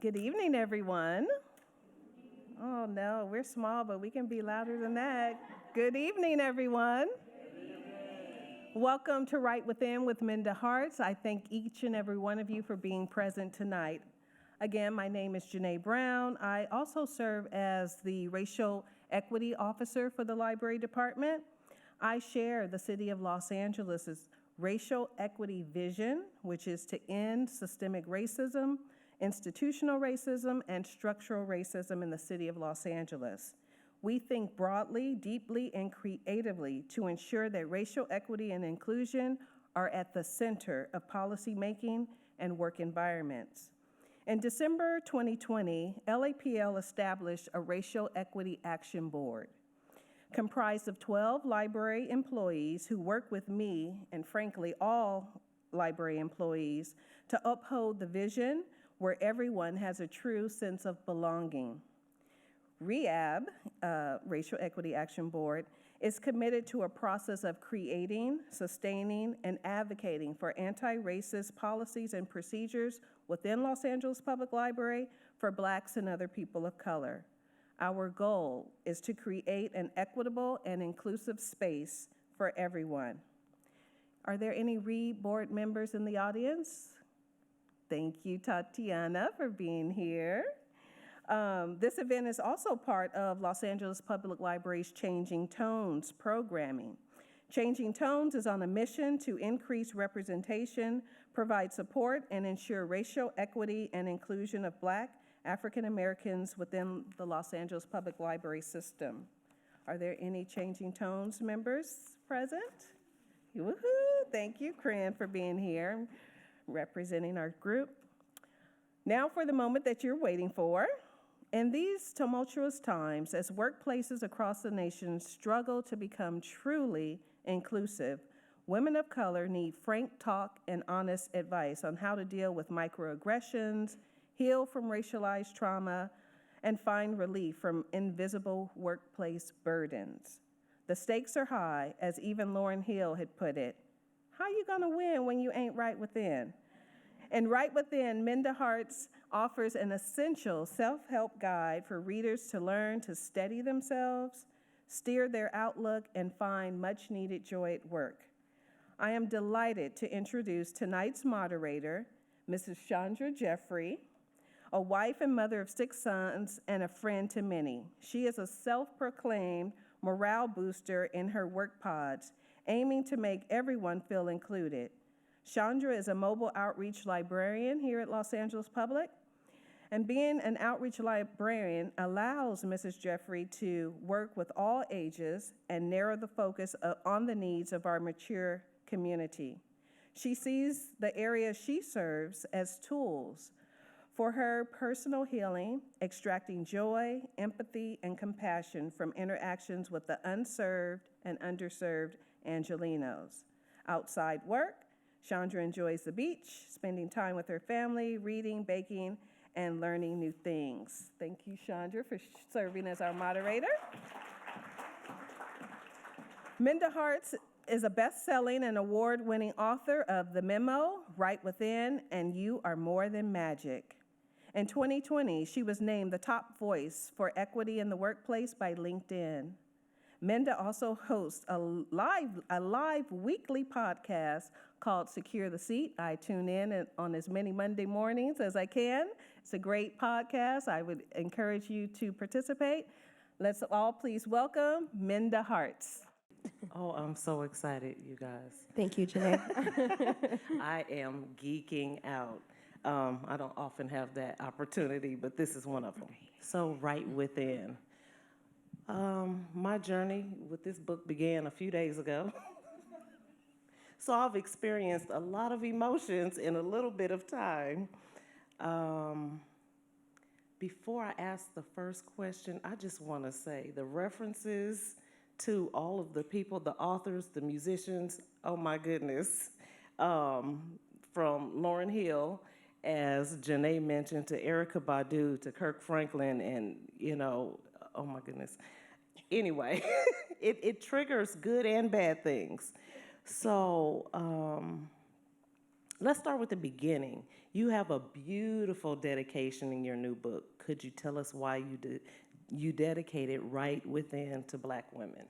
Good evening, everyone. Oh no, we're small, but we can be louder than that. Good evening, everyone. Welcome to Right Within with Minda Harts. I thank each and every one of you for being present tonight. Again, my name is Janae Brown. I also serve as the Racial Equity Officer for the Library Department. I share the City of Los Angeles' racial equity vision, which is to end systemic racism, institutional racism, and structural racism in the City of Los Angeles. We think broadly, deeply, and creatively to ensure that racial equity and inclusion are at the center of policymaking and work environments. In December 2020, LAPL established a Racial Equity Action Board comprised of 12 library employees who work with me, and frankly, all library employees, to uphold the vision where everyone has a true sense of belonging. REAB, Racial Equity Action Board, is committed to a process of creating, sustaining, and advocating for anti-racist policies and procedures within Los Angeles Public Library for Blacks and other people of color. Our goal is to create an equitable and inclusive space for everyone. Are there any REAB board members in the audience? Thank you, Tatiana, for being here. This event is also part of Los Angeles Public Library's Changing Tones programming. Changing Tones is on a mission to increase representation, provide support, and ensure racial equity and inclusion of Black African Americans within the Los Angeles Public Library system. Are there any Changing Tones members present? Woohoo! Thank you, Corinne, for being here, representing our group. Now for the moment that you're waiting for. In these tumultuous times, as workplaces across the nation struggle to become truly inclusive, women of color need frank talk and honest advice on how to deal with microaggressions, heal from racialized trauma, and find relief from invisible workplace burdens. The stakes are high, as even Lauryn Hill had put it. How you gonna win when you ain't right within? And Right Within, Minda Harts offers an essential self-help guide for readers to learn to steady themselves, steer their outlook, and find much-needed joy at work. I am delighted to introduce tonight's moderator, Mrs. Chandra Jeffrey, a wife and mother of 6 sons and a friend to many. She is a self-proclaimed morale booster in her work pods, aiming to make everyone feel included. Chandra is a mobile outreach librarian here at Los Angeles Public, and being an outreach librarian allows Mrs. Jeffrey to work with all ages and narrow the focus on the needs of our mature community. She sees the areas she serves as tools for her personal healing, extracting joy, empathy, and compassion from interactions with the unserved and underserved Angelenos. Outside work, Chandra enjoys the beach, spending time with her family, reading, baking, and learning new things. Thank you, Chandra, for serving as our moderator. Minda Harts is a best-selling and award-winning author of The Memo, Right Within, and You Are More Than Magic. In 2020, she was named the top voice for equity in the workplace by LinkedIn. Minda also hosts a live weekly podcast called Secure the Seat. I tune in on as many Monday mornings as I can. It's a great podcast. I would encourage you to participate. Let's all please welcome Minda Harts. Oh, I'm so excited, you guys. Thank you, Janae. I am geeking out. I don't often have that opportunity, but this is one of them. So, Right Within. My journey with this book began a few days ago. So I've experienced a lot of emotions in a little bit of time. Before I ask the first question, I just want to say the references to all of the people, the authors, the musicians, oh my goodness, from Lauryn Hill, as Janae mentioned, to Erykah Badu, to Kirk Franklin, and, oh my goodness. Anyway, it triggers good and bad things. So let's start with the beginning. You have a beautiful dedication in your new book. Could you tell us why you dedicated Right Within to Black women?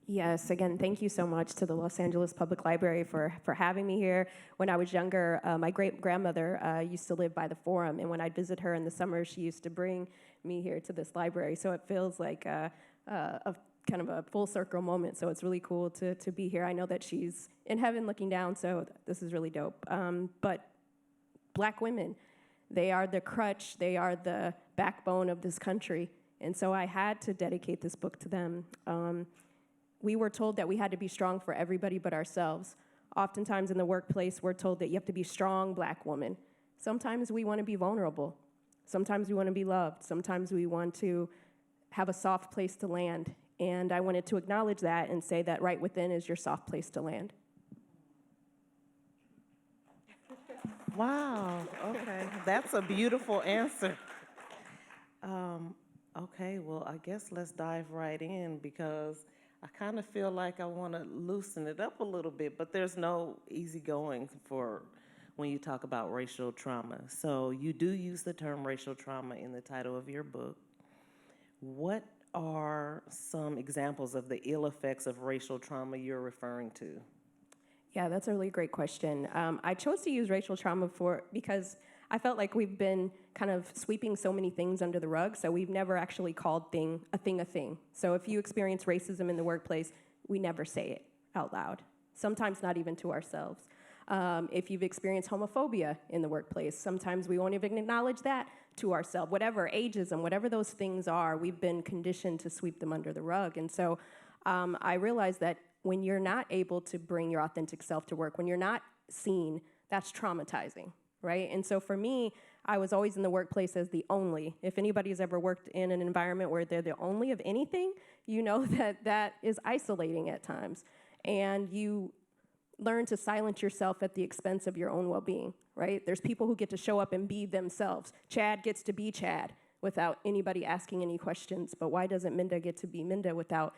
Yes, again, thank you so much to the Los Angeles Public Library for having me here. When I was younger, my great-grandmother used to live by the Forum, and when I'd visit her in the summer, she used to bring me here to this library. So it feels like a kind of a full circle moment, so it's really cool to be here. I know that she's in heaven looking down, so this is really dope. But Black women, they are the crutch, they are the backbone of this country, and so I had to dedicate this book to them. We were told that we had to be strong for everybody but ourselves. Oftentimes in the workplace, we're told that you have to be strong Black woman. Sometimes we want to be vulnerable. Sometimes we want to be loved. Sometimes we want to have a soft place to land. And I wanted to acknowledge that and say that Right Within is your soft place to land. Wow, okay. That's a beautiful answer. Okay, well, I guess let's dive right in because I kind of feel like I want to loosen it up a little bit, but there's no easy going for when you talk about racial trauma. So you do use the term racial trauma in the title of your book. What are some examples of the ill effects of racial trauma you're referring to? Yeah, that's a really great question. I chose to use racial trauma because I felt like we've been kind of sweeping so many things under the rug, so we've never actually called a thing. So if you experience racism in the workplace, we never say it out loud, sometimes not even to ourselves. If you've experienced homophobia in the workplace, sometimes we won't even acknowledge that to ourselves. Whatever, ageism, whatever those things are, we've been conditioned to sweep them under the rug. And so I realized that when you're not able to bring your authentic self to work, when you're not seen, that's traumatizing, right? And so for me, I was always in the workplace as the only. If anybody's ever worked in an environment where they're the only of anything, you know that that is isolating at times. And you learn to silence yourself at the expense of your own well-being, right? There's people who get to show up and be themselves. Chad gets to be Chad without anybody asking any questions, but why doesn't Minda get to be Minda without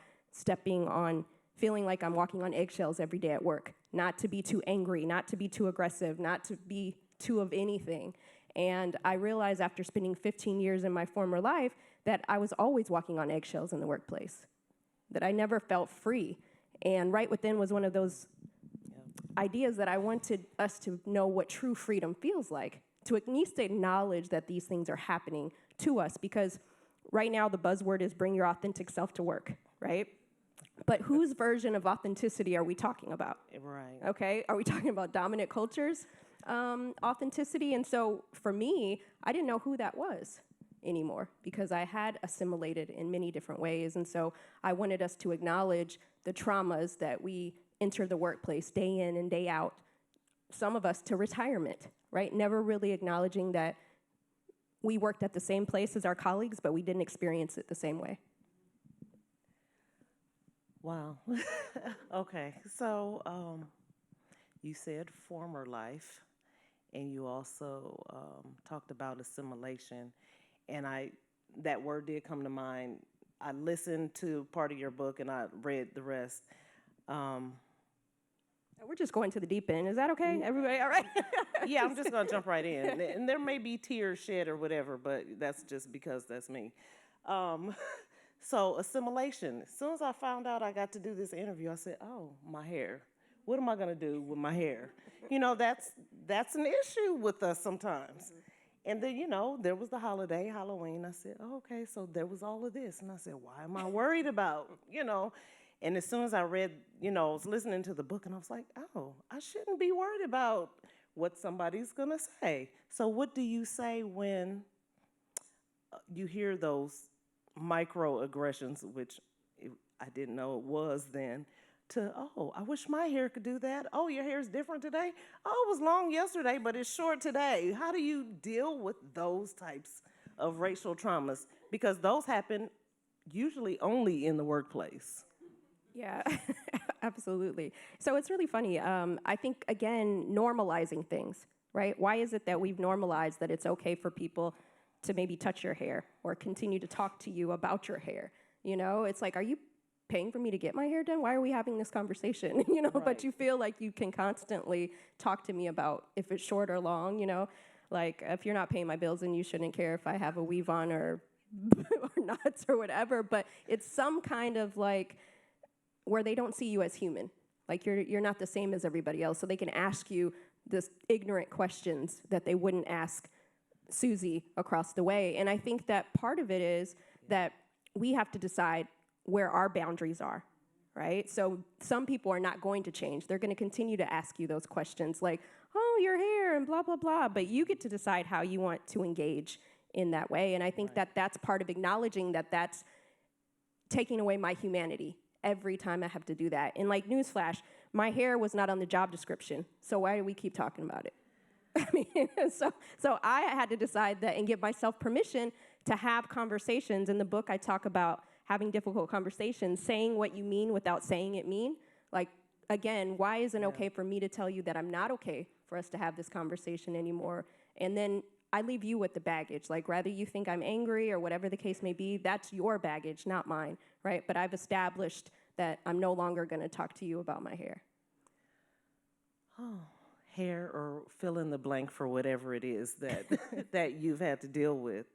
feeling like I'm walking on eggshells every day at work, not to be too angry, not to be too aggressive, not to be too of anything. And I realized after spending 15 years in my former life that I was always walking on eggshells in the workplace, that I never felt free. And Right Within was one of those ideas that I wanted us to know what true freedom feels like, to at least acknowledge that these things are happening to us, because right now the buzzword is bring your authentic self to work, right? But whose version of authenticity are we talking about? Right. Okay, are we talking about dominant cultures' authenticity? And so for me, I didn't know who that was anymore because I had assimilated in many different ways. And so I wanted us to acknowledge the traumas that we enter the workplace day in and day out, some of us to retirement, right? Never really acknowledging that we worked at the same place as our colleagues, but we didn't experience it the same way. Wow. Okay, so you said former life, and you also talked about assimilation, and that word did come to mind. I listened to part of your book, and I read the rest. We're just going to the deep end. Is that okay? Everybody all right? Yeah, I'm just going to jump right in. And there may be tears shed or whatever, but that's just because that's me. So assimilation. As soon as I found out I got to do this interview, I said, oh, my hair. What am I going to do with my hair? You know, that's an issue with us sometimes. Mm-hmm. And then, you know, there was the holiday, Halloween. I said, oh, okay, so there was all of this. And I said, why am I worried about, you know? And as soon as I read, you know, I was listening to the book, and I was like, oh, I shouldn't be worried about what somebody's going to say. So what do you say when you hear those microaggressions, which I didn't know it was then, to, oh, I wish my hair could do that. Oh, your hair's different today. Oh, it was long yesterday, but it's short today. How do you deal with those types of racial traumas? Because those happen usually only in the workplace. Yeah, absolutely. So it's really funny. I think, again, normalizing things, right? Why is it that we've normalized that it's okay for people to maybe touch your hair or continue to talk to you about your hair? You know, it's like, are you paying for me to get my hair done? Why are we having this conversation? But Right. you feel like you can constantly talk to me about if it's short or long, like if you're not paying my bills, then you shouldn't care if I have a weave on or or nuts or whatever. But it's some kind of like where they don't see you as human. Like you're not the same as everybody else. So they can ask you this ignorant questions that they wouldn't ask Susie across the way. And I think that part of it is that we have to decide where our boundaries are, right? So some people are not going to change. They're going to continue to ask you those questions like, oh, your hair and blah, blah, blah. But you get to decide how you want to engage in that way. And I think that that's part of acknowledging that that's taking away my humanity every time I have to do that. And like newsflash, my hair was not on the job description. So why do we keep talking about it? I mean, so I had to decide that and give myself permission to have conversations. In the book, I talk about having difficult conversations, saying what you mean without saying it mean. Like, again, why isn't it okay for me to tell you that I'm not okay for us to have this conversation anymore? And then I leave you with the baggage. Like, rather you think I'm angry or whatever the case may be, that's your baggage, not mine, right? But I've established that I'm no longer going to talk to you about my hair. Oh, hair or fill in the blank for whatever it is that that you've had to deal with.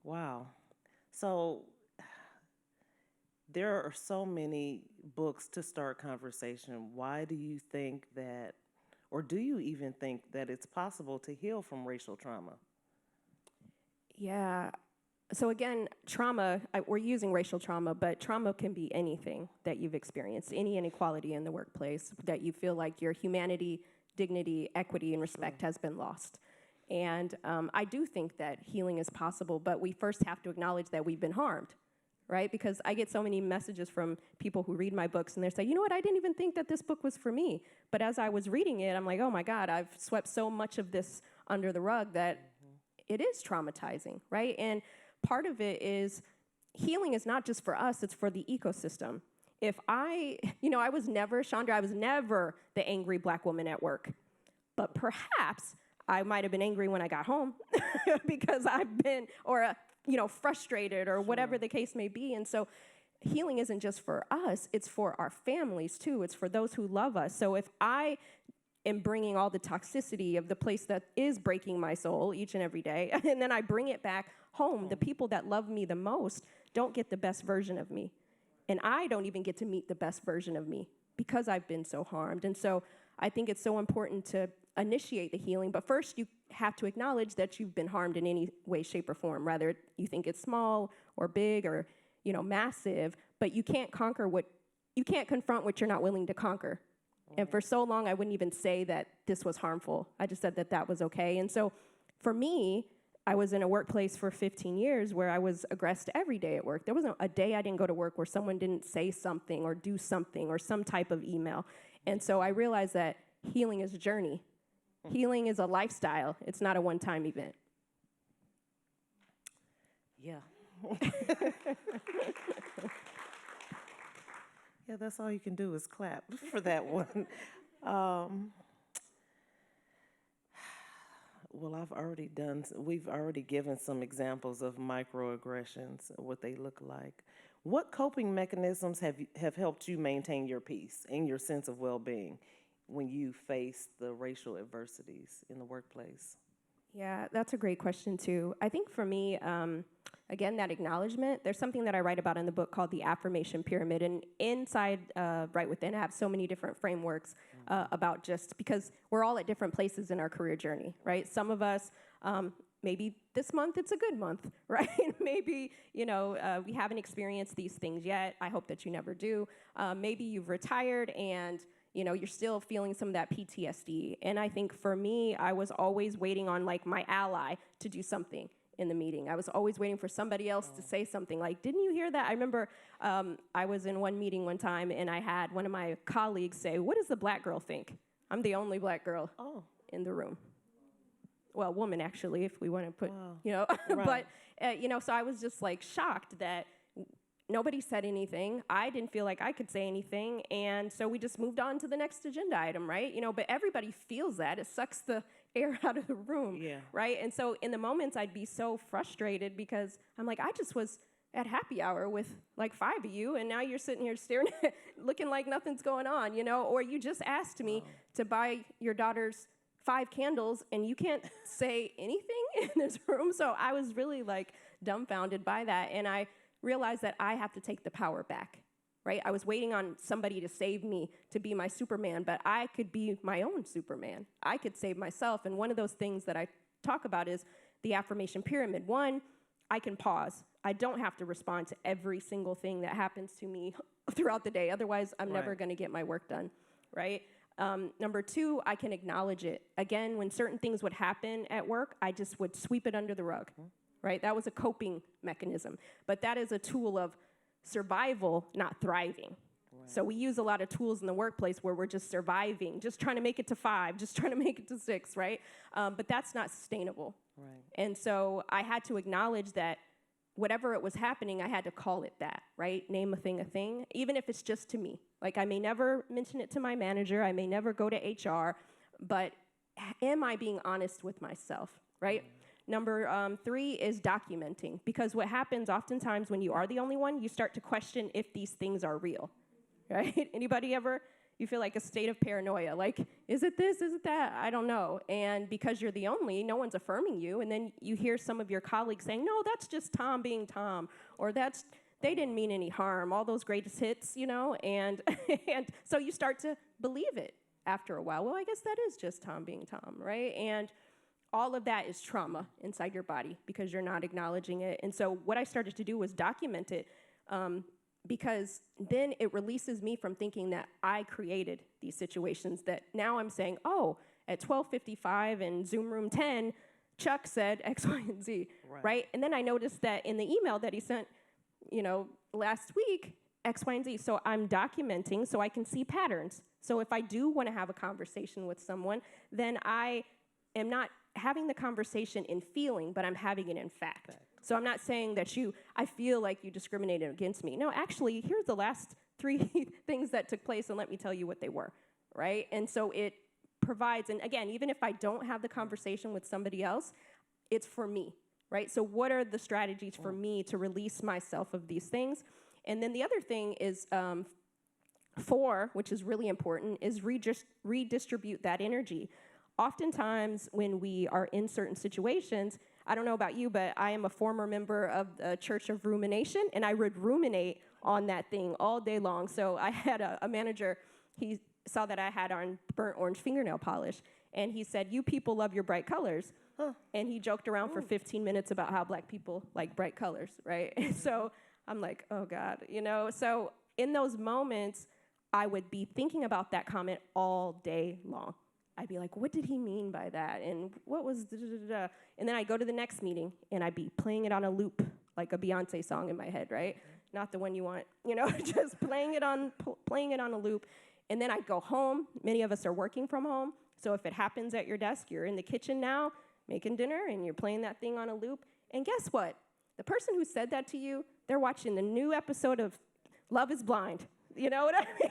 Wow. So there are so many books to start conversation. Why do you think that, or do you even think that it's possible to heal from racial trauma? Yeah. So again, trauma, we're using racial trauma, but trauma can be anything that you've experienced, any inequality in the workplace that you feel like your humanity, dignity, equity, and respect has been lost. And I do think that healing is possible, but we first have to acknowledge that we've been harmed, right? Because I get so many messages from people who read my books and they say, you know what, I didn't even think that this book was for me. But as I was reading it, I'm like, oh my God, I've swept so much of this under the rug that it is traumatizing, right? And part of it is healing is not just for us, it's for the ecosystem. If I was never, Chandra, I was never the angry Black woman at work. But perhaps I might have been angry when I got home because I've been, or, frustrated or whatever the case may be. And so healing isn't just for us, it's for our families too. It's for those who love us. So if I am bringing all the toxicity of the place that is breaking my soul each and every day, and then I bring it back home, the people that love me the most don't get the best version of me. And I don't even get to meet the best version of me because I've been so harmed. And so I think it's so important to initiate the healing. But first, you have to acknowledge that you've been harmed in any way, shape, or form, whether you think it's small or big or, massive. But you can't confront what you're not willing to conquer. And for so long, I wouldn't even say that this was harmful. I just said that that was okay. And so for me, I was in a workplace for 15 years where I was aggressed every day at work. There wasn't a day I didn't go to work where someone didn't say something or do something or some type of email. And so I realized that healing is a journey. Healing is a lifestyle. It's not a one-time event. Yeah. Yeah, that's all you can do is clap for that one. Well, we've already given some examples of microaggressions, what they look like. What coping mechanisms have helped you maintain your peace and your sense of well-being when you face the racial adversities in the workplace? Yeah, that's a great question too. I think for me, again, that acknowledgement, there's something that I write about in the book called the affirmation pyramid. And inside, right within, I have so many different frameworks about just because we're all at different places in our career journey, right? Some of us, maybe this month it's a good month, right? Maybe, we haven't experienced these things yet. I hope that you never do. Maybe you've retired and you're still feeling some of that PTSD. And I think for me, I was always waiting on like my ally to do something in the meeting. I was always waiting for somebody else to say something like, didn't you hear that? I remember I was in one meeting one time and I had one of my colleagues say, what does the Black girl think? I'm the only Black girl in the room. Well, woman actually, if we want to put, Right. But, so I was just like shocked that nobody said anything. I didn't feel like I could say anything. And so we just moved on to the next agenda item, right? But everybody feels that. It sucks the air out of the room, Yeah. right? And so in the moments, I'd be so frustrated because I'm like, I just was at happy hour with like 5 of you, and now you're sitting here staring at, looking like nothing's going on, you know? Or you just asked me to buy your daughter's 5 candles, and you can't say anything in this room. So I was really like dumbfounded by that, and I realized that I have to take the power back, right? I was waiting on somebody to save me, to be my Superman, but I could be my own Superman. I could save myself, and one of those things that I talk about is the affirmation pyramid. One, I can pause. I don't have to respond to every single thing that happens to me throughout the day. Otherwise, I'm never going to get my work done, right? Number 2, I can acknowledge it. Again, when certain things would happen at work, I just would sweep it under the rug, right? That was a coping mechanism. But that is a tool of survival, not thriving. So we use a lot of tools in the workplace where we're just surviving, just trying to make it to 5, just trying to make it to 6, right? But that's not sustainable. Right. And so I had to acknowledge that whatever it was happening, I had to call it that, right? Name a thing, even if it's just to me. Like, I may never mention it to my manager, I may never go to HR, but am I being honest with myself, right? Number 3 is documenting, because what happens oftentimes when you are the only one, you start to question if these things are real, right? Anybody ever? You feel like a state of paranoia, like, is it this, is it that? I don't know. And because you're the only, no one's affirming you, and then you hear some of your colleagues saying, no, that's just Tom being Tom, or they didn't mean any harm, all those greatest hits, you know, and so you start to believe it after a while. Well, I guess that is just Tom being Tom, right? And all of that is trauma inside your body because you're not acknowledging it. And so what I started to do was document it, because then it releases me from thinking that I created these situations, that now I'm saying, oh, at 12:55 in Zoom room 10, Chuck said X, Y, and Z, right? And then I noticed that in the email that he sent, you know, last week, X, Y, and Z. So I'm documenting so I can see patterns. So if I do want to have a conversation with someone, then I am not having the conversation in feeling, but I'm having it in fact. So I'm not saying that I feel like you discriminated against me. No, actually, here's the last 3 things that took place, and let me tell you what they were, right? And so it provides, and again, even if I don't have the conversation with somebody else, it's for me, right? So what are the strategies for me to release myself of these things? And then the other thing is 4, which is really important, is redistribute that energy. Oftentimes, when we are in certain situations, I don't know about you, but I am a former member of the Church of Rumination, and I would ruminate on that thing all day long. So I had a manager, he saw that I had on burnt orange fingernail polish, and he said, you people love your bright colors. And he joked around for 15 minutes about how black people like bright colors, right? And so I'm like, oh God, you know? So in those moments, I would be thinking about that comment all day long. I'd be like, what did he mean by that? And what was da-da-da-da? And then I'd go to the next meeting, and I'd be playing it on a loop, like a Beyonce song in my head, right? Not the one you want, you know, just playing it on a loop. And then I'd go home. Many of us are working from home. So if it happens at your desk, you're in the kitchen now, making dinner, and you're playing that thing on a loop. And guess what? The person who said that to you, they're watching the new episode of Love is Blind. You know what I mean?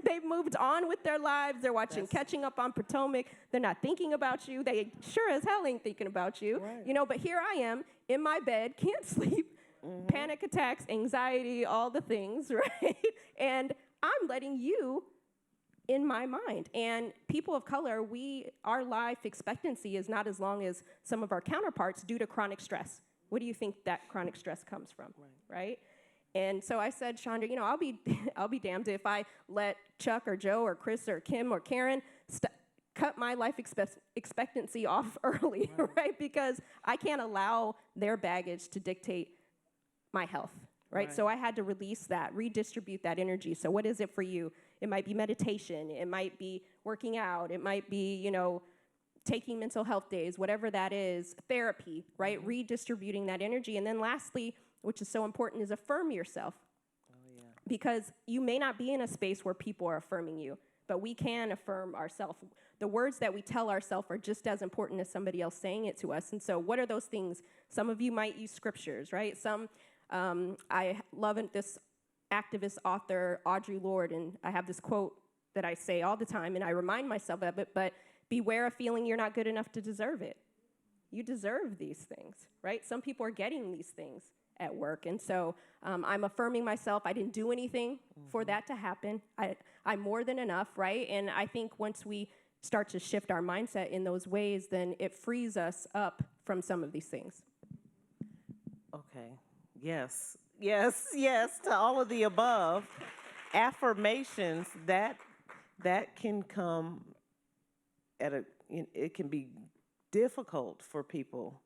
They've moved on with their lives. They're watching Catching Up on Potomac. They're not thinking about you. They sure as hell ain't thinking about you. Right. You know, but here I am in my bed, can't sleep, panic attacks, anxiety, all the things, right? And I'm letting you in my mind. And people of color, our life expectancy is not as long as some of our counterparts due to chronic stress. What do you think that chronic stress comes from, right? And so I said, Chandra, you know, I'll be damned if I let Chuck or Joe or Chris or Kim or Karen cut my life expectancy off early, right? Because I can't allow their baggage to dictate my health, right? So I had to release that, redistribute that energy. So what is it for you? It might be meditation. It might be working out. It might be, you know, taking mental health days, whatever that is, therapy, right? Redistributing that energy. And then lastly, which is so important, is affirm yourself. Because you may not be in a space where people are affirming you, but we can affirm ourselves. The words that we tell ourselves are just as important as somebody else saying it to us. And so what are those things? Some of you might use scriptures, right? Some, I love this activist author, Audre Lorde, and I have this quote that I say all the time, and I remind myself of it, but beware of feeling you're not good enough to deserve it. You deserve these things, right? Some people are getting these things at work. And so I'm affirming myself. I didn't do anything for that to happen. I'm more than enough, right? And I think once we start to shift our mindset in those ways, then it frees us up from some of these things. Okay. Yes. Yes. Yes. To all of the above. Affirmations that can come at it can be difficult for people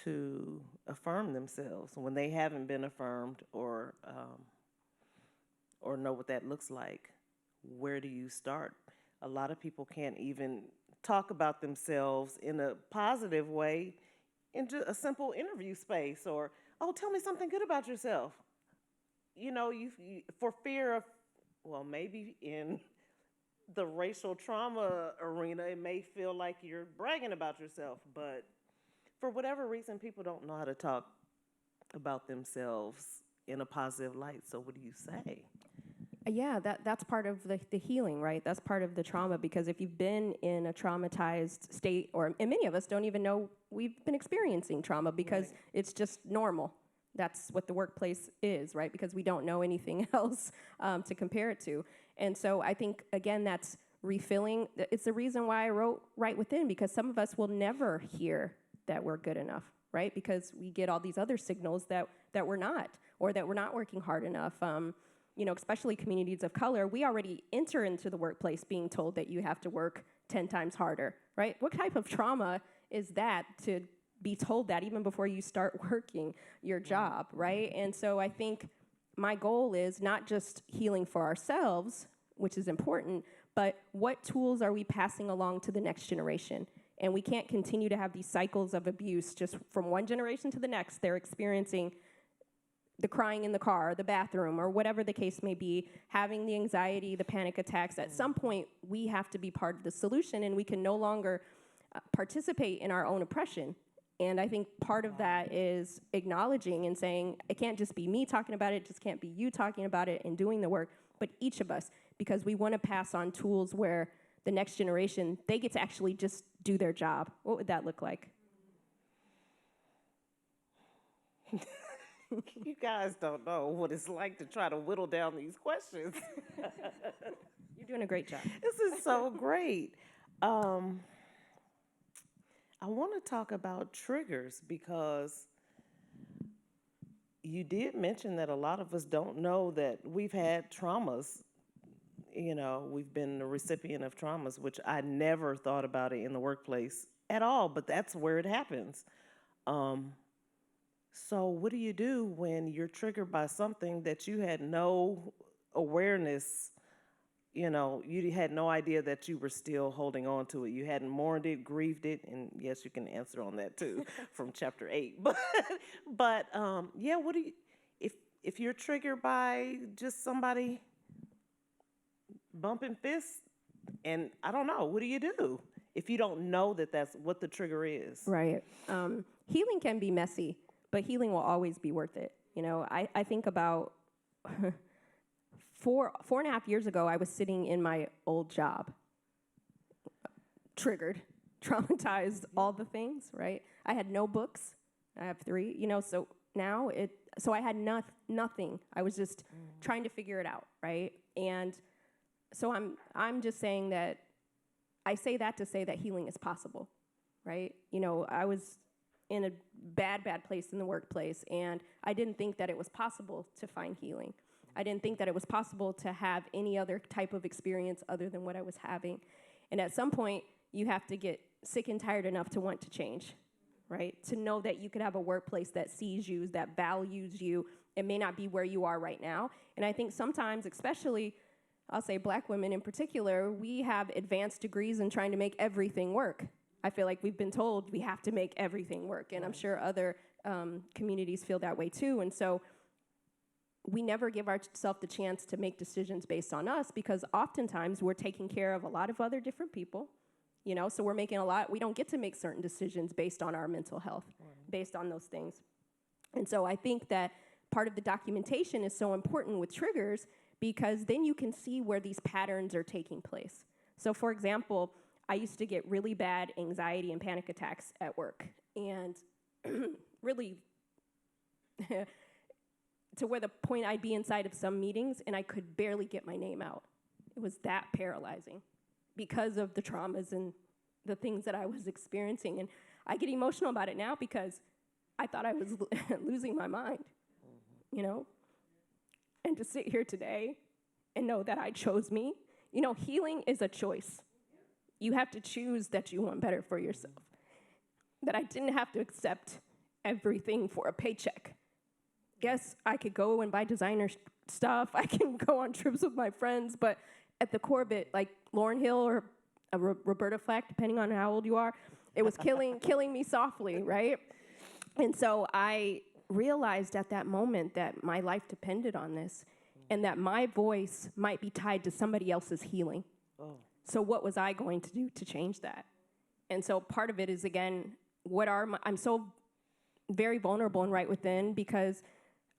to affirm themselves when they haven't been affirmed or know what that looks like. Where do you start? A lot of people can't even talk about themselves in a positive way in just a simple interview space, or, oh, tell me something good about yourself. For fear of, well, maybe in the racial trauma arena, it may feel like you're bragging about yourself, but for whatever reason, people don't know how to talk about themselves in a positive light. So what do you say? Yeah, that's part of the healing, right? That's part of the trauma, because if you've been in a traumatized state, and many of us don't even know we've been experiencing trauma because it's just normal. That's what the workplace is, right? Because we don't know anything else to compare it to. And so I think, again, that's refilling. It's the reason why I wrote Right Within, because some of us will never hear that we're good enough, right? Because we get all these other signals that we're not, or that we're not working hard enough. Especially communities of color, we already enter into the workplace being told that you have to work 10 times harder, right? What type of trauma is that to be told that even before you start working your job, right? And so I think my goal is not just healing for ourselves, which is important, but what tools are we passing along to the next generation? And we can't continue to have these cycles of abuse just from one generation to the next. They're experiencing the crying in the car, or the bathroom, or whatever the case may be, having the anxiety, the panic attacks. At some point, we have to be part of the solution, and we can no longer participate in our own oppression. And I think part of that is acknowledging and saying, it can't just be me talking about it, it just can't be you talking about it and doing the work, but each of us, because we want to pass on tools where the next generation, they get to actually just do their job. What would that look like? You guys don't know what it's like to try to whittle down these questions. You're doing a great job. This is so great. I want to talk about triggers, because you did mention that a lot of us don't know that we've had traumas. We've been the recipient of traumas, which I never thought about it in the workplace at all, but that's where it happens. So what do you do when you're triggered by something that you had no awareness, you had no idea that you were still holding on to it. You hadn't mourned it, grieved it, and yes, you can answer on that too from chapter 8. But yeah, what do you, if you're triggered by just somebody bumping fists, and I don't know, what do you do if you don't know that that's what the trigger is? Right. Healing can be messy, but healing will always be worth it. I think about 4.5 years ago, I was sitting in my old job, triggered, traumatized, all the things, right? I had no books. I have 3, so now so I had nothing. I was just trying to figure it out, right? And so I'm just saying that, I say that to say that healing is possible, right? I was in a bad place in the workplace, and I didn't think that it was possible to find healing. I didn't think that it was possible to have any other type of experience other than what I was having. And at some point, you have to get sick and tired enough to want to change, right? To know that you could have a workplace that sees you, that values you. It may not be where you are right now. And I think sometimes, especially, I'll say Black women in particular, we have advanced degrees in trying to make everything work. I feel like we've been told we have to make everything work, and I'm sure other communities feel that way too. And so we never give ourselves the chance to make decisions based on us, because oftentimes we're taking care of a lot of other different people, so we're making we don't get to make certain decisions based on our mental health, based on those things. And so I think that part of the documentation is so important with triggers, because then you can see where these patterns are taking place. So for example, I used to get really bad anxiety and panic attacks at work, and really to where the point I'd be inside of some meetings and I could barely get my name out. It was that paralyzing because of the traumas and the things that I was experiencing. And I get emotional about it now because I thought I was losing my mind, you know? And to sit here today and know that I chose me, you know, healing is a choice. You have to choose that you want better for yourself. That I didn't have to accept everything for a paycheck. Yes, I could go and buy designer stuff. I can go on trips with my friends, but at the core of it, like Lauryn Hill or Roberta Flack, depending on how old you are, it was killing me softly, right? And so I realized at that moment that my life depended on this and that my voice might be tied to somebody else's healing. Oh. So what was I going to do to change that? And so part of it is, again, I'm so very vulnerable and right within because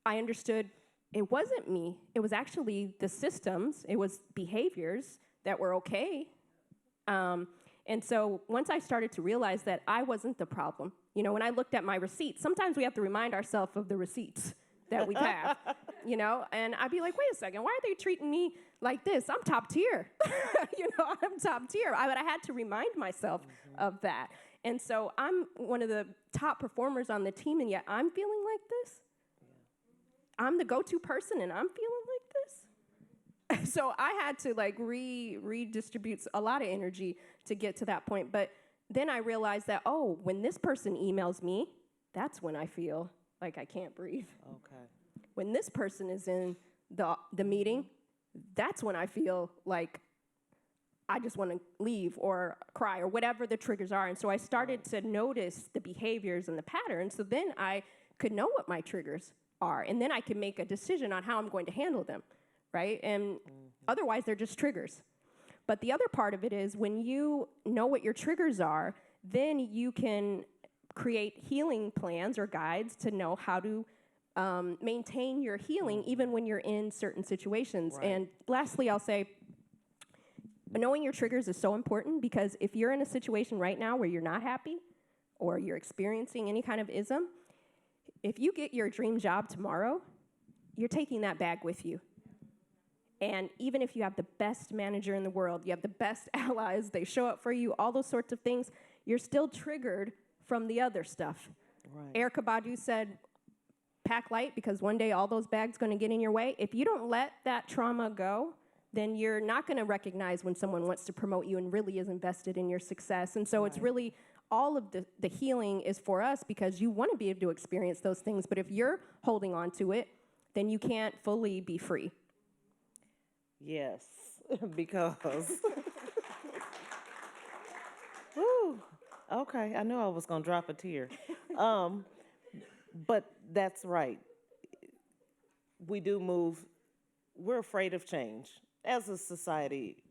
I understood it wasn't me. It was actually the systems. It was behaviors that were okay. And so once I started to realize that I wasn't the problem, you know, when I looked at my receipts, sometimes we have to remind ourselves of the receipts that we have, you know, and I'd be like, wait a second, why are they treating me like this? I'm top tier, you know, I'm top tier. But I had to remind myself of that. And so I'm one of the top performers on the team, and yet I'm feeling like this. I'm the go-to person, and I'm feeling like this. So I had to like redistribute a lot of energy to get to that point. But then I realized that, oh, when this person emails me, that's when I feel like I can't breathe. Okay. When this person is in the meeting, that's when I feel like I just want to leave or cry or whatever the triggers are. And so I started to notice the behaviors and the patterns. So then I could know what my triggers are. And then I can make a decision on how I'm going to handle them, right? And otherwise, they're just triggers. But the other part of it is when you know what your triggers are, then you can create healing plans or guides to know how to maintain your healing even when you're in certain situations. Right. And lastly, I'll say, knowing your triggers is so important because if you're in a situation right now where you're not happy or you're experiencing any kind of ism, if you get your dream job tomorrow, you're taking that bag with you. And even if you have the best manager in the world, you have the best allies, they show up for you, all those sorts of things, you're still triggered from the other stuff. Right. Erykah Badu said, pack light because one day all those bags going to get in your way. If you don't let that trauma go, then you're not going to recognize when someone wants to promote you and really is invested in your success. And so it's really all of the healing is for us because you want to be able to experience those things. But if you're holding on to it, then you can't fully be free. Yes, because. Woo. Okay, I knew I was going to drop a tear. But that's right. We do move. We're afraid of change. As a society,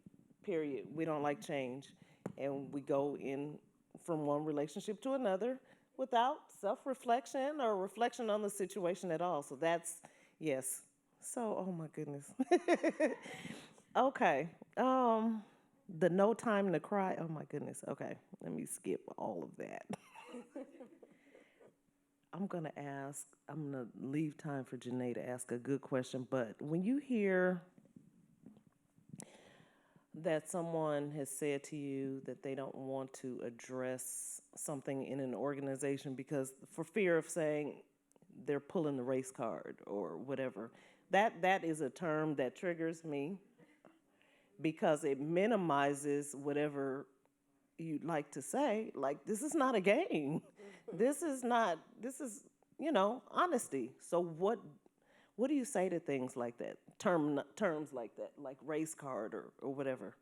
period, we don't like change. And we go in from one relationship to another without self-reflection or reflection on the situation at all. So that's, yes. So, oh my goodness. Okay. The no time to cry. Oh my goodness. Okay. Let me skip all of that. I'm going to leave time for Janae to ask a good question, but when you hear that someone has said to you that they don't want to address something in an organization because for fear of saying they're pulling the race card or whatever, that is a term that triggers me because it minimizes whatever you'd like to say. Like, this is not a game. This is, honesty. So what do you say to things like that? Terms like that, like race card or whatever?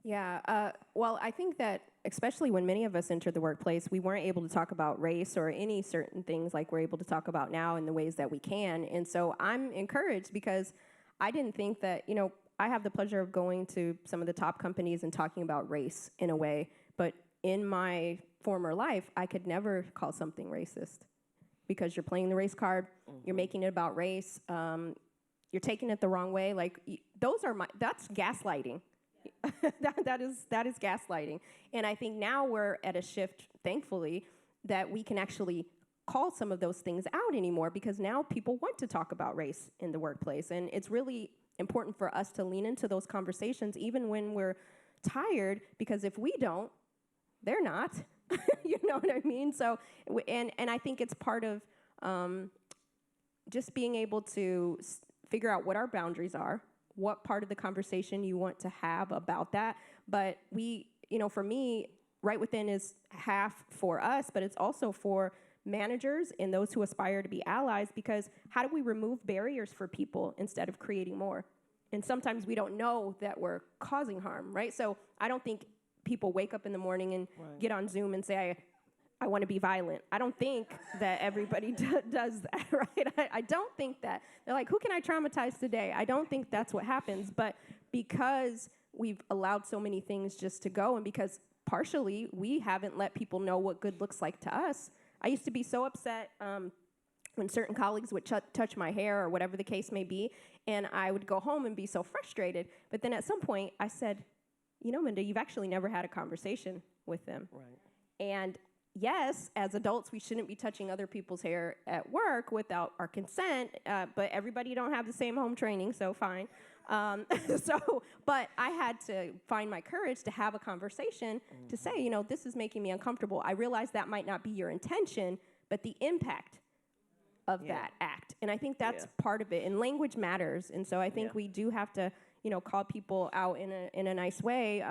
Yeah, well, I think that especially when many of us entered the workplace, we weren't able to talk about race or any certain things like we're able to talk about now in the ways that we can. And so I'm encouraged because I didn't think that, I have the pleasure of going to some of the top companies and talking about race in a way, but in my former life, I could never call something racist because you're playing the race card, you're making it about race, you're taking it the wrong way. Like, that's gaslighting. that is gaslighting. And I think now we're at a shift, thankfully, that we can actually call some of those things out anymore because now people want to talk about race in the workplace. And it's really important for us to lean into those conversations even when we're tired, because if we don't, they're not. You know what I mean? So, and I think it's part of just being able to figure out what our boundaries are, what part of the conversation you want to have about that. But we, for me, right within is half for us, but it's also for managers and those who aspire to be allies, because how do we remove barriers for people instead of creating more? And sometimes we don't know that we're causing harm, right? So I don't think people wake up in the morning and get on Zoom and say, I want to be violent. I don't think that everybody does that, right? I don't think that. They're like, who can I traumatize today? I don't think that's what happens. But because we've allowed so many things just to go, and because partially we haven't let people know what good looks like to us. I used to be so upset when certain colleagues would touch my hair or whatever the case may be, and I would go home and be so frustrated. But then at some point I said, Minda, you've actually never had a conversation with them. Right. And yes, as adults, we shouldn't be touching other people's hair at work without our consent, but everybody don't have the same home training, so fine. But I had to find my courage to have a conversation to say, this is making me uncomfortable. I realize that might not be your intention, but the impact of that act. And I think that's part of it. And language matters. And so I think we do have to, call people out in a nice way,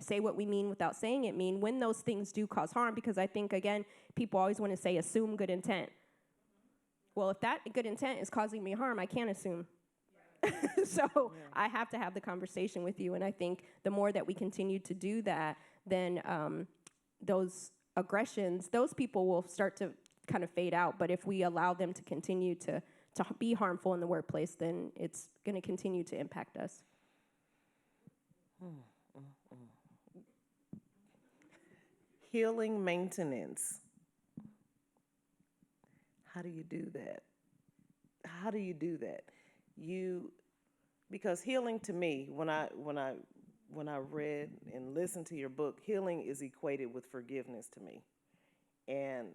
say what we mean without saying it mean when those things do cause harm. Because I think, again, people always want to say, assume good intent. Well, if that good intent is causing me harm, I can't assume. So I have to have the conversation with you. And I think the more that we continue to do that, then those aggressions, those people will start to kind of fade out. But if we allow them to continue to be harmful in the workplace, then it's going to continue to impact us. Healing maintenance. How do you do that? How do you do that? Because healing to me, when I read and listened to your book, healing is equated with forgiveness to me. And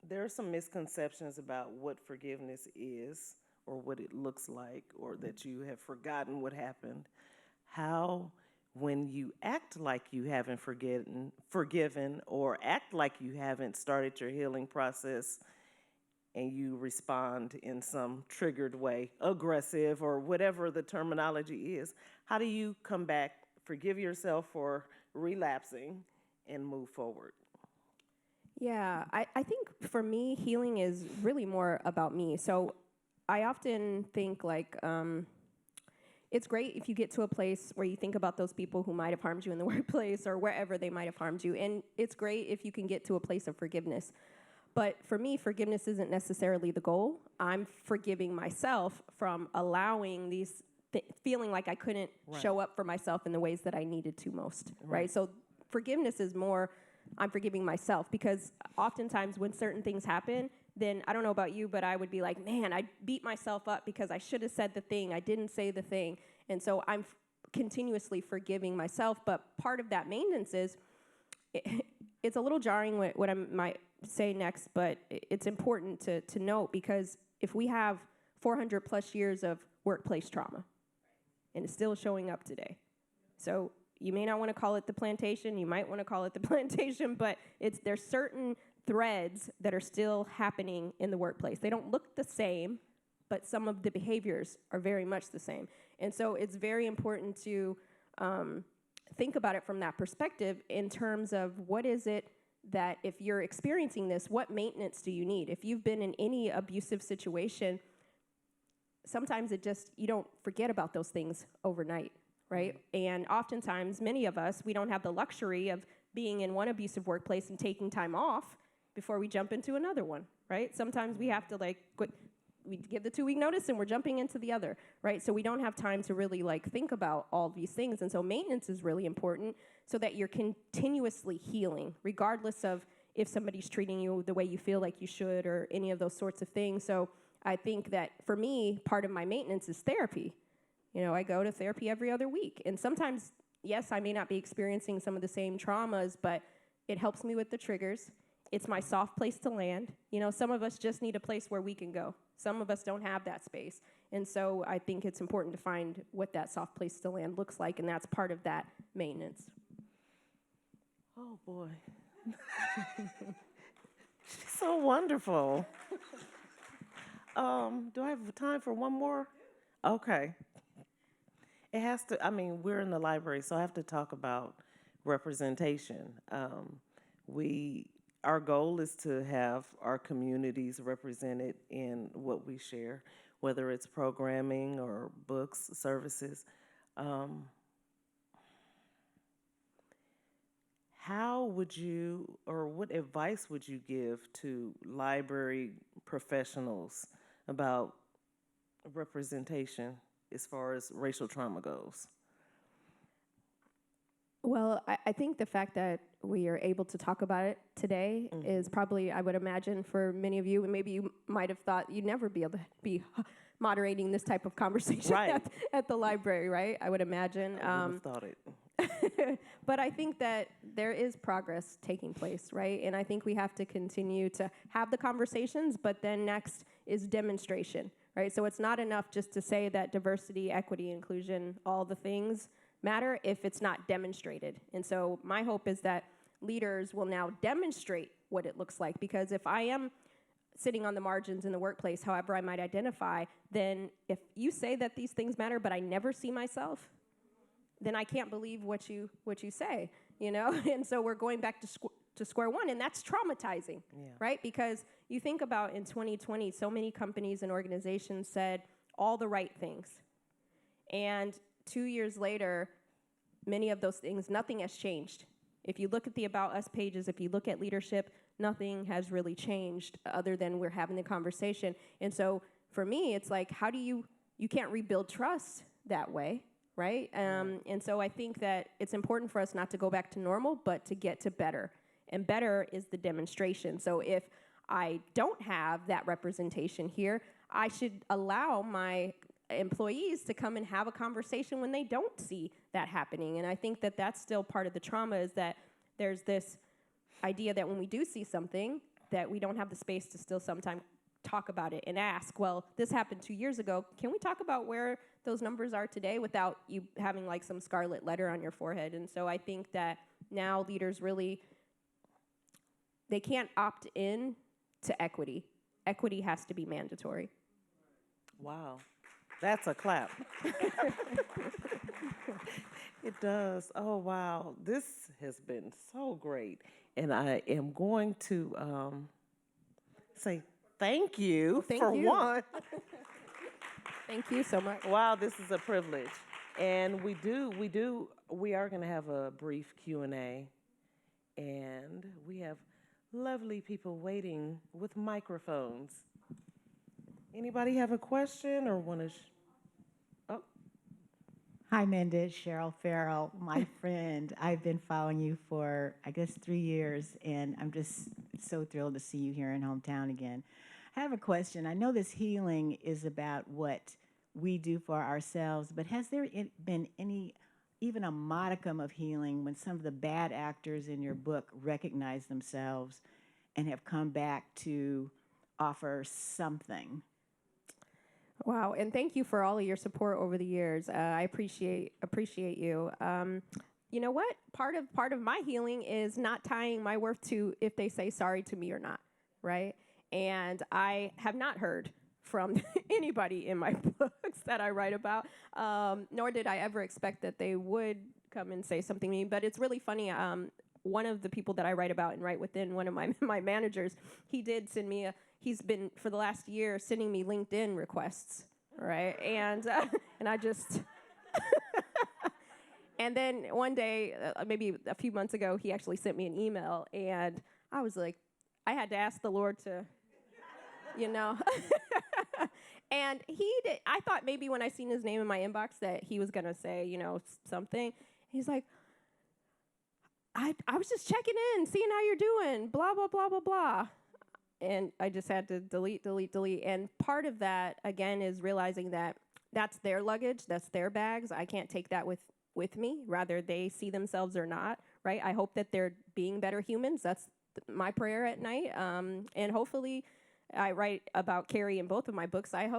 there are some misconceptions about what forgiveness is or what it looks like, or that you have forgotten what happened. How, when you act like you haven't forgiven or act like you haven't started your healing process, and you respond in some triggered way, aggressive or whatever the terminology is, how do you come back, forgive yourself for relapsing, and move forward? Yeah, I think for me, healing is really more about me. So I often think it's great if you get to a place where you think about those people who might have harmed you in the workplace or wherever they might have harmed you. And it's great if you can get to a place of forgiveness. But for me, forgiveness isn't necessarily the goal. I'm forgiving myself from allowing these, feeling like I couldn't show up for myself in the ways that I needed to most, right? So forgiveness is more, I'm forgiving myself, because oftentimes when certain things happen, then I don't know about you, but I would be like, man, I beat myself up because I should have said the thing, I didn't say the thing. And so I'm continuously forgiving myself. But part of that maintenance is, it's a little jarring what I might say next, but it's important to note, because if we have 400 plus years of workplace trauma and it's still showing up today, so you may not want to call it the plantation, you might want to call it the plantation, but there's certain threads that are still happening in the workplace. They don't look the same, but some of the behaviors are very much the same. And so it's very important to think about it from that perspective, in terms of what is it that, if you're experiencing this, what maintenance do you need? If you've been in any abusive situation, sometimes you don't forget about those things overnight, right? And oftentimes, many of us, we don't have the luxury of being in one abusive workplace and taking time off before we jump into another one, right? Sometimes we have to we give the 2-week notice and we're jumping into the other, right? So we don't have time to really think about all these things. And so maintenance is really important, so that you're continuously healing, regardless of if somebody's treating you the way you feel like you should or any of those sorts of things. So I think that for me, part of my maintenance is therapy. I go to therapy every other week. And sometimes, yes, I may not be experiencing some of the same traumas, but it helps me with the triggers. it's my soft place to land. You know, some of us just need a place where we can go. Some of us don't have that space. And so I think it's important to find what that soft place to land looks like, and that's part of that maintenance. Oh, boy. She's so wonderful. Do I have time for one more? Okay. It has to, I mean, we're in the library, so I have to talk about representation. Our goal is to have our communities represented in what we share, whether it's programming or books, services. How would you, or what advice would you give to library professionals about representation as far as racial trauma goes? Well, I think the fact that we are able to talk about it today is probably, I would imagine, for many of you, and maybe you might have thought you'd never be able to be moderating this type of conversation Right. at the library, right? I would imagine. I would have thought it. But I think that there is progress taking place, right? And I think we have to continue to have the conversations, but then next is demonstration, right? So it's not enough just to say that diversity, equity, inclusion, all the things matter if it's not demonstrated. And so my hope is that leaders will now demonstrate what it looks like, because if I am sitting on the margins in the workplace, however I might identify, then if you say that these things matter, but I never see myself, then I can't believe what you say, you know? And so we're going back to square one, and that's traumatizing, right? Because you think about in 2020, so many companies and organizations said all the right things. And 2 years later, many of those things, nothing has changed. If you look at the About Us pages, if you look at leadership, nothing has really changed other than we're having the conversation. And so for me, it's like, how do you can't rebuild trust that way, right? And so I think that it's important for us not to go back to normal, but to get to better. And better is the demonstration. So if I don't have that representation here, I should allow my employees to come and have a conversation when they don't see that happening. And I think that that's still part of the trauma, is that there's this idea that when we do see something, that we don't have the space to still sometimes talk about it and ask, well, this happened 2 years ago. Can we talk about where those numbers are today without you having like some scarlet letter on your forehead? And so I think that now leaders really, they can't opt in to equity. Equity has to be mandatory. Wow. That's a clap. It does. Oh, wow. This has been so great. And I am going to say thank you Thank for you. one. Thank you so much. Wow, this is a privilege. And we are going to have a brief Q&A. And we have lovely people waiting with microphones. Anybody have a question or want to? Oh, Hi, Minda. It's Cheryl Farrell, my friend. I've been following you for, I guess, 3 years, and I'm just so thrilled to see you here in hometown again. I have a question. I know this healing is about what we do for ourselves, but has there been any, even a modicum of healing when some of the bad actors in your book recognize themselves and have come back to offer something? Wow, and thank you for all of your support over the years. I appreciate you. You know what? Part of my healing is not tying my worth to if they say sorry to me or not, right? And I have not heard from anybody in my books that I write about, nor did I ever expect that they would come and say something to me. But it's really funny. One of the people that I write about and write within, one of my managers, he did send me he's been, for the last year, sending me LinkedIn requests, right? And I just, and then one day, maybe a few months ago, he actually sent me an email, and I was like, I had to ask the Lord to, you know. And I thought maybe when I seen his name in my inbox that he was gonna say, you know, something. He's like, I was just checking in, seeing how you're doing, blah, blah, blah, blah, blah. And I just had to delete. And part of that, again, is realizing that that's their luggage, that's their bags. I can't take that with me, rather they see themselves or not, right? I hope that they're being better humans. That's my prayer at night. And hopefully, I write about Carrie in both of my books. I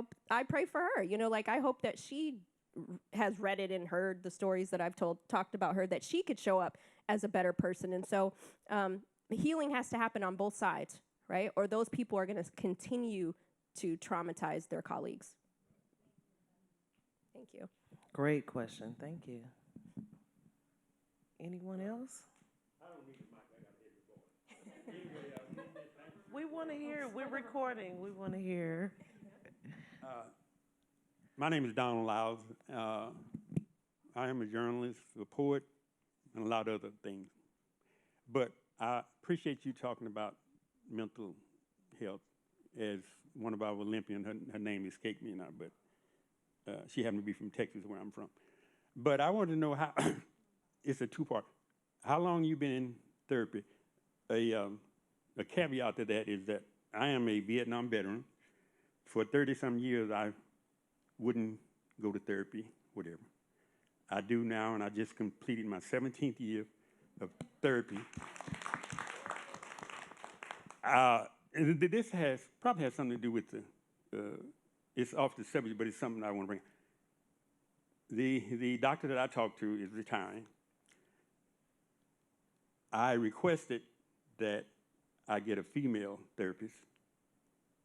pray for her. You know, like I hope that she has read it and heard the stories that I've talked about her, that she could show up as a better person. And so healing has to happen on both sides, right? Or those people are going to continue to traumatize their colleagues. Thank you. Great question. Thank you. Anyone else? We want to hear. We're recording. We want to hear. My name is Donald Lyles. I am a journalist, a poet, and a lot of other things. But I appreciate you talking about mental health. As one of our Olympians, her name escaped me now, but she happened to be from Texas, where I'm from. But I want to know how, it's a two-part. How long you been in therapy? A caveat to that is that I am a Vietnam veteran. For 30-some years, I wouldn't go to therapy, whatever. I do now, and I just completed my 17th year of therapy. And this probably has something to do with it's off the subject, but it's something I want to bring. The doctor that I talked to is retiring. I requested that I get a female therapist,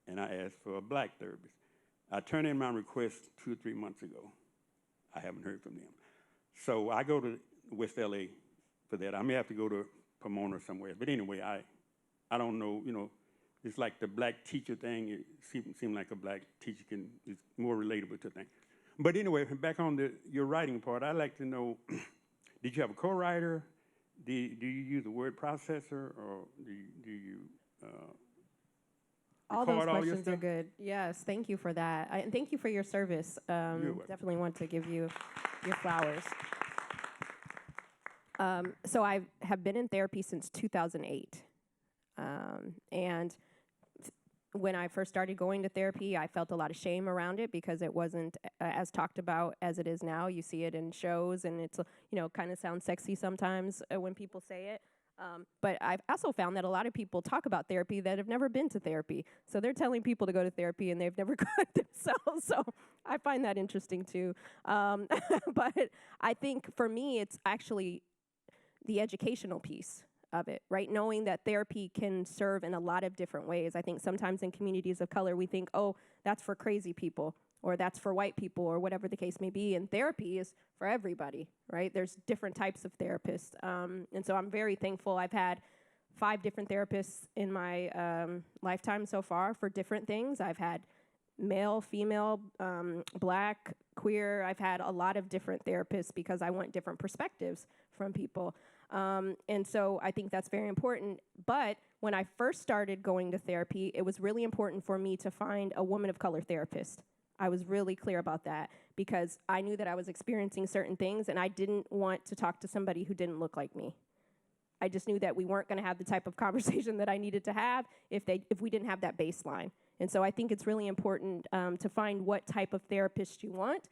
and I asked for a black therapist. I turned in my request 2 or 3 months ago. I haven't heard from them. So I go to West LA for that. I may have to go to Pomona or somewhere. But anyway, I don't know, you know, it's like the black teacher thing. It seemed like a black teacher is more relatable to things. But anyway, back on your writing part, I'd like to know, did you have a co-writer? Do you use a word processor, or do you All those record all your questions are stuff? good. Yes, thank you for that. And thank you for your service. welcome. Definitely want to give you your flowers. So I have been in therapy since 2008. And when I first started going to therapy, I felt a lot of shame around it because it wasn't as talked about as it is now. You see it in shows, and it's, you know, kind of sounds sexy sometimes when people say it. But I've also found that a lot of people talk about therapy that have never been to therapy. So they're telling people to go to therapy, and they've never gone themselves. So I find that interesting, too. But I think for me, it's actually the educational piece of it, right? Knowing that therapy can serve in a lot of different ways. I think sometimes in communities of color, we think, oh, that's for crazy people, or that's for white people, or whatever the case may be. And therapy is for everybody, right? There's different types of therapists. And so I'm very thankful. I've had 5 different therapists in my lifetime so far for different things. I've had male, female, black, queer. I've had a lot of different therapists because I want different perspectives from people. And so I think that's very important. But when I first started going to therapy, it was really important for me to find a woman of color therapist. I was really clear about that because I knew that I was experiencing certain things, and I didn't want to talk to somebody who didn't look like me. I just knew that we weren't going to have the type of conversation that I needed to have if we didn't have that baseline. And so I think it's really important to find what type of therapist you want.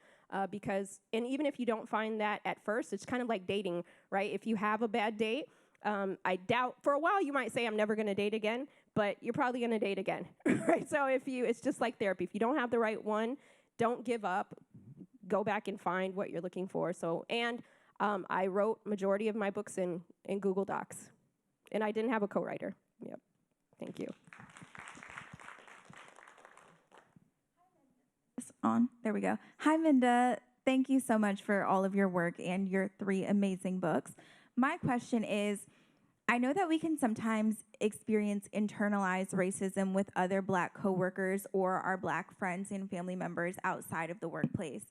Because, and even if you don't find that at first, it's kind of like dating, right? If you have a bad date, I doubt, for a while you might say, I'm never going to date again, but you're probably going to date again, right? So it's just like therapy. If you don't have the right one, don't give up. Go back and find what you're looking for. So, and I wrote majority of my books in Google Docs, and I didn't have a co-writer. Yep. Thank you. On. There we go. Hi, Minda. Thank you so much for all of your work and your 3 amazing books. My question is, I know that we can sometimes experience internalized racism with other Black coworkers or our Black friends and family members outside of the workplace.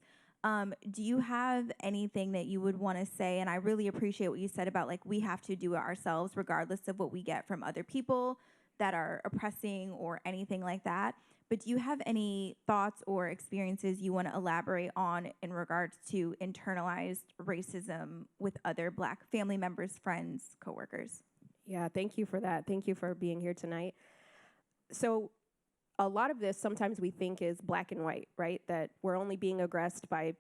Do you have anything that you would want to say? And I really appreciate what you said about, like, we have to do it ourselves regardless of what we get from other people that are oppressing or anything like that. But do you have any thoughts or experiences you want to elaborate on in regards to internalized racism with other Black family members, friends, coworkers? Yeah, thank you for that. Thank you for being here tonight. So a lot of this sometimes we think is black and white, right? That we're only being aggressed by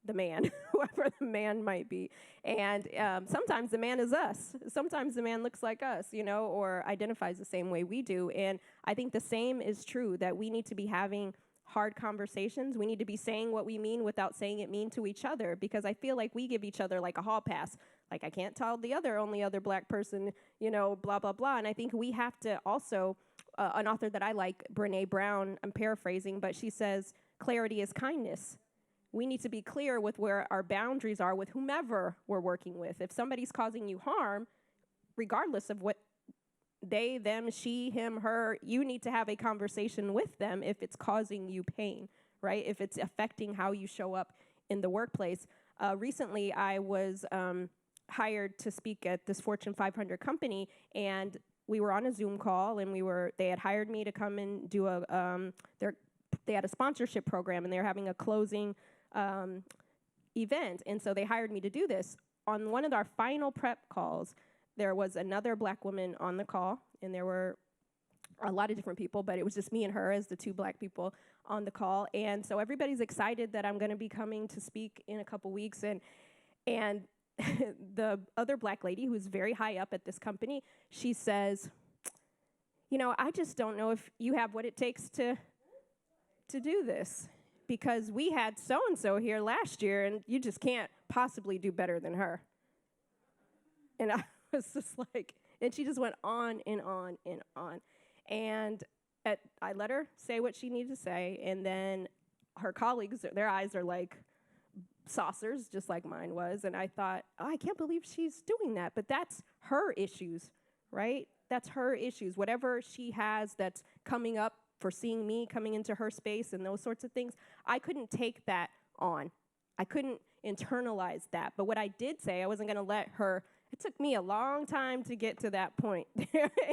the man, whoever the man might be. And sometimes the man is us. Sometimes the man looks like us, you know, or identifies the same way we do. And I think the same is true, that we need to be having hard conversations. We need to be saying what we mean without saying it mean to each other, because I feel like we give each other like a hall pass. Like, I can't tell the only other black person, you know, blah, blah, blah. And I think we have to also, an author that I like, Brene Brown, I'm paraphrasing, but she says, clarity is kindness. We need to be clear with where our boundaries are with whomever we're working with. If somebody's causing you harm, regardless of what they, them, she, him, her, you need to have a conversation with them if it's causing you pain, right? If it's affecting how you show up in the workplace. Recently, I was hired to speak at this Fortune 500 company, and we were on a Zoom call, and they had hired me to come and do they had a sponsorship program, and they were having a closing event, and so they hired me to do this. On one of our final prep calls, there was another black woman on the call, and there were a lot of different people, but it was just me and her as the two black people on the call. And so everybody's excited that I'm going to be coming to speak in a couple weeks, and the other black lady, who's very high up at this company, she says, you know, I just don't know if you have what it takes to do this, because we had so-and-so here last year, and you just can't possibly do better than her. And I was just like, and she just went on and on and on. And I let her say what she needed to say, and then her colleagues, their eyes are like saucers, just like mine was. And I thought, oh, I can't believe she's doing that. But that's her issues, right? That's her issues. Whatever she has that's coming up for seeing me coming into her space and those sorts of things, I couldn't take that on. I couldn't internalize that. But what I did say, I wasn't going to let her. It took me a long time to get to that point.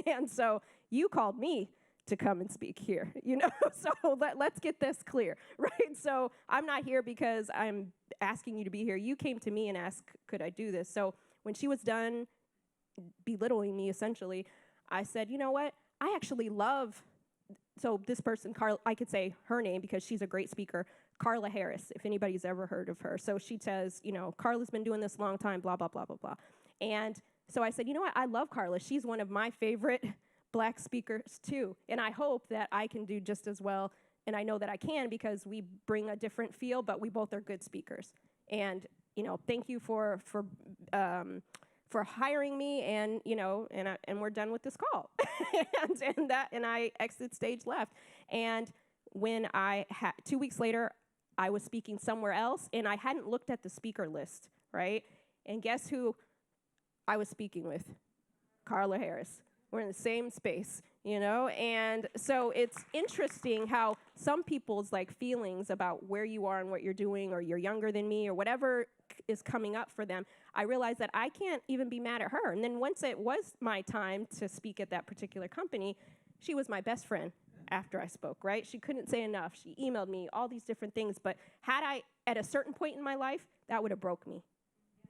And so you called me to come and speak here, you know? So let's get this clear, right? So I'm not here because I'm asking you to be here. You came to me and asked, could I do this? So when she was done belittling me, essentially, I said, you know what? I actually love, so this person, Carla, I could say her name because she's a great speaker, Carla Harris, if anybody's ever heard of her. So she says, you know, Carla's been doing this a long time, blah, blah, blah, blah, blah. And so I said, you know what? I love Carla. She's one of my favorite black speakers too. And I hope that I can do just as well. And I know that I can because we bring a different feel, but we both are good speakers. And, you know, thank you for hiring me, and, you know, and we're done with this call. and I exit stage left. And when 2 weeks later, I was speaking somewhere else, and I hadn't looked at the speaker list, right? And guess who I was speaking with? Carla Harris. We're in the same space, you know? And so it's interesting how some people's like feelings about where you are and what you're doing, or you're younger than me, or whatever is coming up for them, I realized that I can't even be mad at her. And then once it was my time to speak at that particular company, she was my best friend after I spoke, right? She couldn't say enough. She emailed me all these different things. But had I, at a certain point in my life, that would have broke me.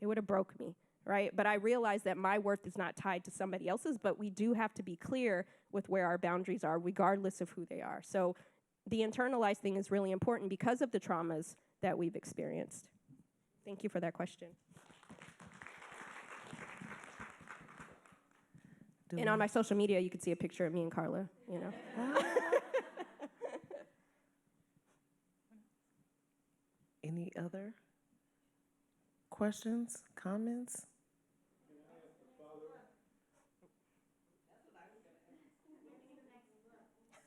It would have broke me, right? But I realized that my worth is not tied to somebody else's, but we do have to be clear with where our boundaries are, regardless of who they are. So the internalized thing is really important because of the traumas that we've experienced. Thank you for that question. And on my social media, you can see a picture of me and Carla, you know. Any other questions, comments?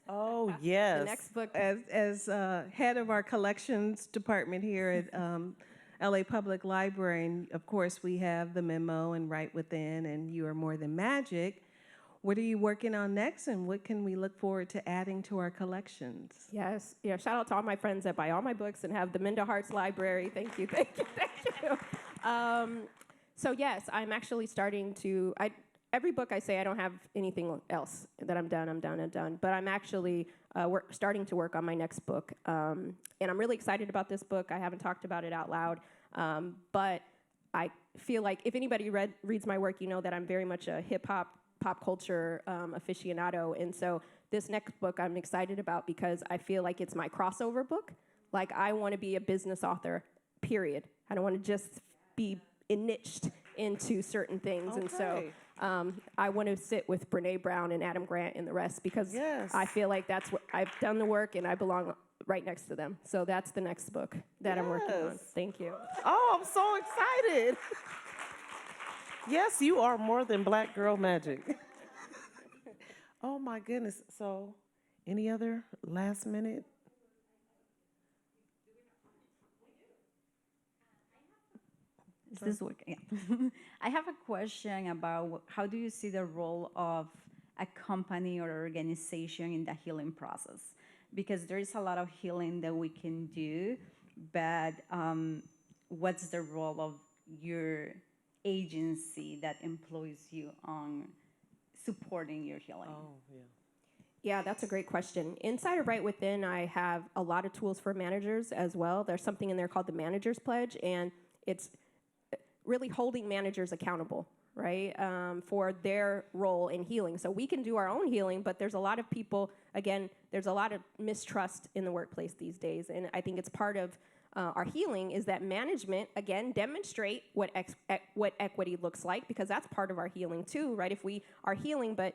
Oh, yes. The next book. As head of our collections department here at LA Public Library, and of course we have the memo and Right Within and You Are More Than Magic. What are you working on next, and what can we look forward to adding to our collections? Yes, yeah, shout out to all my friends that buy all my books and have the Minda Harts library. Thank you, thank you, thank you. So yes, I'm actually starting to, every book I say I don't have anything else that I'm done, but I'm actually starting to work on my next book. And I'm really excited about this book. I haven't talked about it out loud, but I feel like if anybody reads my work, you know that I'm very much a hip-hop, pop culture aficionado. And so this next book I'm excited about because I feel like it's my crossover book. Like, I want to be a business author, period. I don't want to just be niched into certain things. And so Okay. I want to sit with Brene Brown and Adam Grant and the rest because Yes. I feel like that's what I've done the work and I belong right next to them. So that's the next book that I'm working on. Yes. Thank you. Oh, I'm so excited. Yes, you are more than Black Girl Magic. Oh my goodness. So, any other last minute? Is this working? Yeah. I have a question about how do you see the role of a company or organization in the healing process? Because there is a lot of healing that we can do, but what's the role of your agency that employs you on supporting your healing? Oh, yeah. Yeah, that's a great question. Inside of Right Within, I have a lot of tools for managers as well. There's something in there called the Manager's Pledge, and it's really holding managers accountable, right, for their role in healing. So we can do our own healing, but there's a lot of people, again, there's a lot of mistrust in the workplace these days, and I think it's part of our healing is that management, again, demonstrate what equity looks like, because that's part of our healing too, right? If we are healing, but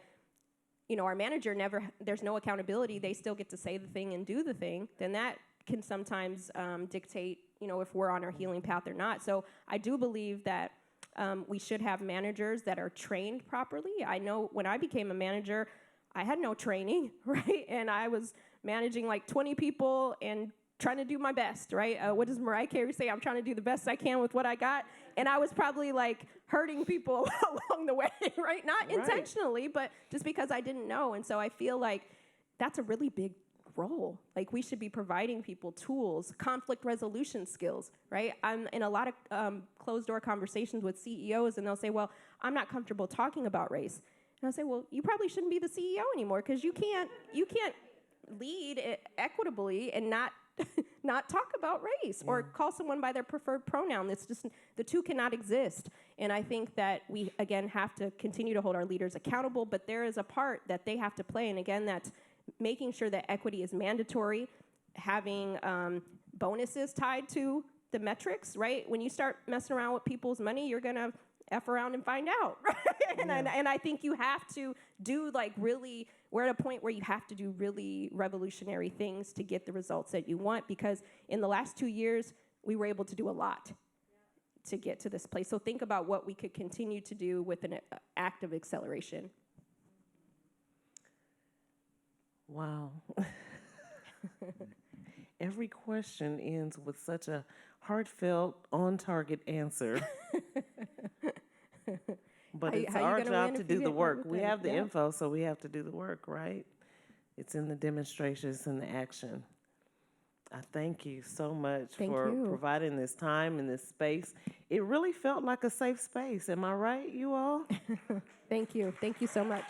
our manager there's no accountability, they still get to say the thing and do the thing, then that can sometimes dictate, if we're on our healing path or not. So I do believe that we should have managers that are trained properly. I know when I became a manager, I had no training, right? And I was managing like 20 people and trying to do my best, right? What does Mariah Carey say? I'm trying to do the best I can with what I got. And I was probably like hurting people along the way, right? Not intentionally, but just because I didn't know. And so I feel like that's a really big role. Like we should be providing people tools, conflict resolution skills, right? I'm in a lot of closed door conversations with CEOs, and they'll say, well, I'm not comfortable talking about race. And I'll say, well, you probably shouldn't be the CEO anymore because you can't lead equitably and not not talk about race or call someone by their preferred pronoun. It's just, the two cannot exist. And I think that we, again, have to continue to hold our leaders accountable, but there is a part that they have to play. And again, that's making sure that equity is mandatory, having bonuses tied to the metrics, right? When you start messing around with people's money, you're going to F around and find out, right? And I think you have to do we're at a point where you have to do really revolutionary things to get the results that you want, because in the last 2 years, we were able to do a lot to get to this place. So think about what we could continue to do with an act of acceleration. Wow. Every question ends with such a heartfelt, on-target answer. But it's our job to do the work. We have the info, so we have to do the work, right? It's in the demonstrations and the action. I thank you so much for providing this time and this space. It really felt like a safe space. Am I right, you all? Thank you. Thank you so much.